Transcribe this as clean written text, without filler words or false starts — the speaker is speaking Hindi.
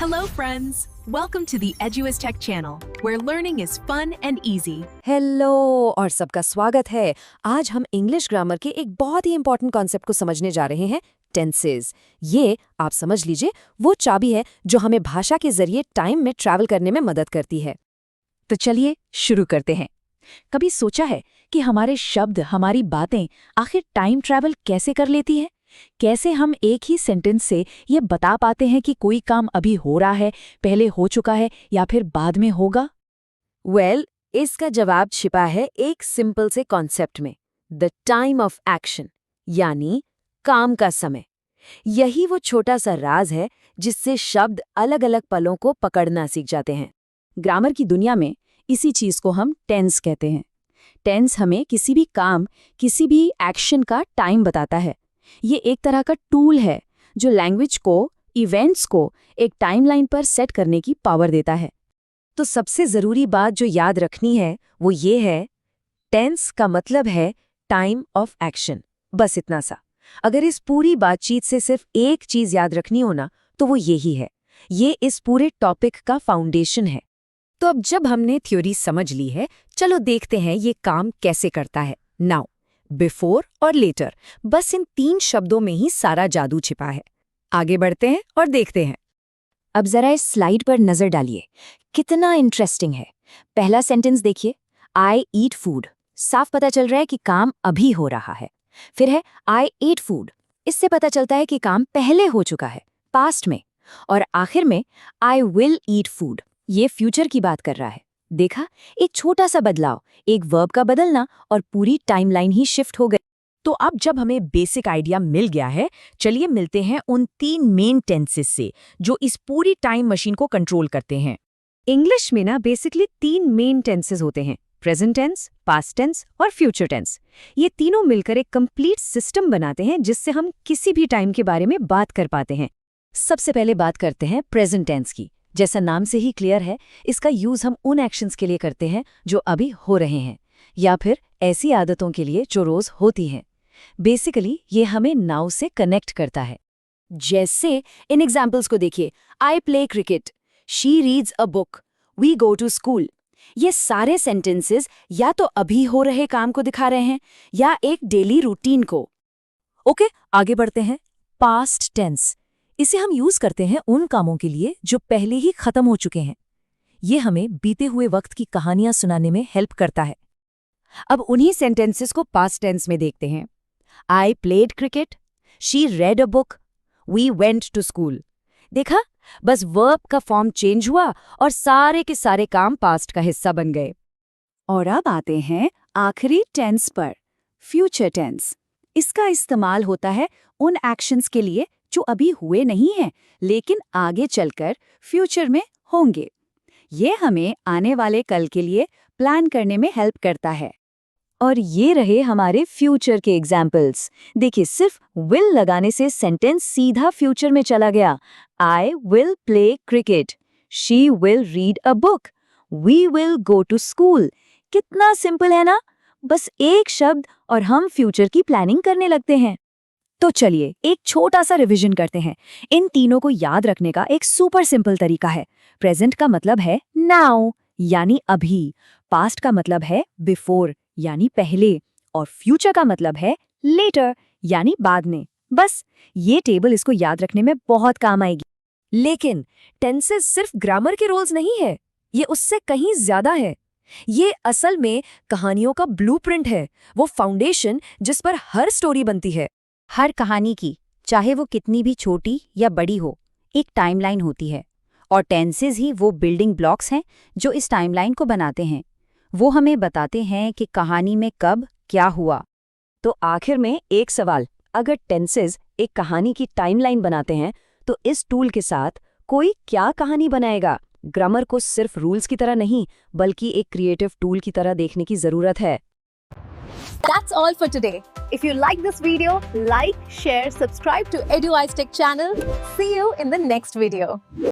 Hello, friends. Welcome to the Eduis Tech channel, where learning is fun and easy. Hello और सबका स्वागत है। आज हम इंग्लिश ग्रामर के एक बहुत ही इंपॉर्टेंट कॉन्सेप्ट को समझने जा रहे हैं, टेंसेस। ये आप समझ लीजिए वो चाबी है जो हमें भाषा के जरिए टाइम में ट्रैवल करने में मदद करती है। तो चलिए शुरू करते हैं। कभी सोचा है कि हमारे शब्द, हमारी बातें आखिर टाइम ट्रैवल कैसे कर लेती है? कैसे हम एक ही सेंटेंस से ये बता पाते हैं कि कोई काम अभी हो रहा है, पहले हो चुका है या फिर बाद में होगा? इसका जवाब छिपा है एक सिंपल से कॉन्सेप्ट में, द टाइम ऑफ एक्शन, यानी काम का समय। यही वो छोटा सा राज है जिससे शब्द अलग अलग पलों को पकड़ना सीख जाते हैं। ग्रामर की दुनिया में इसी चीज को हम टेंस कहते हैं। टेंस हमें किसी भी काम, किसी भी एक्शन का टाइम बताता है। ये एक तरह का टूल है जो लैंग्वेज को, इवेंट्स को एक टाइमलाइन पर सेट करने की पावर देता है। तो सबसे ज़रूरी बात जो याद रखनी है वो ये है, टेंस का मतलब है टाइम ऑफ एक्शन। बस इतना सा। अगर इस पूरी बातचीत से सिर्फ एक चीज़ याद रखनी हो ना, तो वो यही है। ये इस पूरे टॉपिक का फाउंडेशन है। तो अब जब हमने थ्योरी समझ ली है, चलो देखते हैं ये काम कैसे करता है। नाउ, बिफोर और लेटर, बस इन 3 शब्दों में ही सारा जादू छिपा है। आगे बढ़ते हैं और देखते हैं। अब जरा इस स्लाइड पर नजर डालिए, कितना इंटरेस्टिंग है। पहला सेंटेंस देखिए, आई ईट फूड। साफ पता चल रहा है कि काम अभी हो रहा है। फिर है आई एट फूड, इससे पता चलता है कि काम पहले हो चुका है, पास्ट में। और आखिर में आई विल ईट फूड, ये फ्यूचर की बात कर रहा है। देखा, एक छोटा सा बदलाव, एक वर्ब का बदलना और पूरी टाइमलाइन ही शिफ्ट हो गई। तो अब जब हमें बेसिक आइडिया मिल गया है, चलिए मिलते हैं उन 3 मेन टेंसेस से जो इस पूरी टाइम मशीन को कंट्रोल करते हैं। इंग्लिश में ना बेसिकली 3 मेन टेंसेस होते हैं, प्रेजेंट टेंस, पास्ट टेंस और फ्यूचर टेंस। ये तीनों मिलकर एक कंप्लीट सिस्टम बनाते हैं जिससे हम किसी भी टाइम के बारे में बात कर पाते हैं। सबसे पहले बात करते हैं प्रेजेंट टेंस की। जैसा नाम से ही क्लियर है, इसका यूज हम उन एक्शंस के लिए करते हैं जो अभी हो रहे हैं, या फिर ऐसी आदतों के लिए जो रोज होती हैं। बेसिकली ये हमें नाउ से कनेक्ट करता है। जैसे इन एग्जाम्पल्स को देखिए, I play cricket, she reads a book, we go to school. ये सारे सेंटेंसेस या तो अभी हो रहे काम को दिखा रहे हैं या एक डेली रूटीन को। ओके, आगे बढ़ते हैं। पास्ट टेंस, इसे हम यूज करते हैं उन कामों के लिए जो पहले ही खत्म हो चुके हैं। ये हमें बीते हुए वक्त की कहानियां सुनाने में हेल्प करता है। अब उन्हीं सेंटेंसेस को पास्ट टेंस में देखते हैं। I played cricket, she read a book, we went to school. देखा, बस वर्ब का फॉर्म चेंज हुआ और सारे के सारे काम पास्ट का हिस्सा बन गए। और अब आते हैं आखिरी टेंस पर, फ्यूचर टेंस। इसका इस्तेमाल होता है उन एक्शंस के लिए जो अभी हुए नहीं हैं लेकिन आगे चलकर फ्यूचर में होंगे। ये हमें आने वाले कल के लिए प्लान करने में हेल्प करता है। और ये रहे हमारे फ्यूचर के एग्जाम्पल्स। देखिए, सिर्फ विल लगाने से सेंटेंस सीधा फ्यूचर में चला गया। I will play cricket, she will read a book, we will go to school. कितना सिंपल है ना? बस एक शब्द और हम फ्यूचर की प्लानिंग करने लगते हैं। तो चलिए एक छोटा सा रिवीजन करते हैं। इन तीनों को याद रखने का एक सुपर सिंपल तरीका है। प्रेजेंट का मतलब है नाउ, यानी अभी। पास्ट का मतलब है बिफोर, यानी पहले। और फ्यूचर का मतलब है लेटर, यानी बाद में। बस ये टेबल इसको याद रखने में बहुत काम आएगी। लेकिन टेंसेस सिर्फ ग्रामर के रोल्स नहीं है, ये उससे कहीं ज्यादा है। ये असल में कहानियों का ब्लूप्रिंट है, वो फाउंडेशन जिस पर हर स्टोरी बनती है। हर कहानी की, चाहे वो कितनी भी छोटी या बड़ी हो, एक टाइमलाइन होती है। और टेंसेस ही वो बिल्डिंग ब्लॉक्स हैं जो इस टाइमलाइन को बनाते हैं। वो हमें बताते हैं कि कहानी में कब क्या हुआ। तो आखिर में एक सवाल, अगर टेंसेस एक कहानी की टाइमलाइन बनाते हैं तो इस टूल के साथ कोई क्या कहानी बनाएगा? ग्रामर को सिर्फ रूल्स की तरह नहीं, बल्कि एक क्रिएटिव टूल की तरह देखने की जरूरत है। That's all for today. If you like this video, like, share, subscribe to Eduis Tech channel. See you in the next video.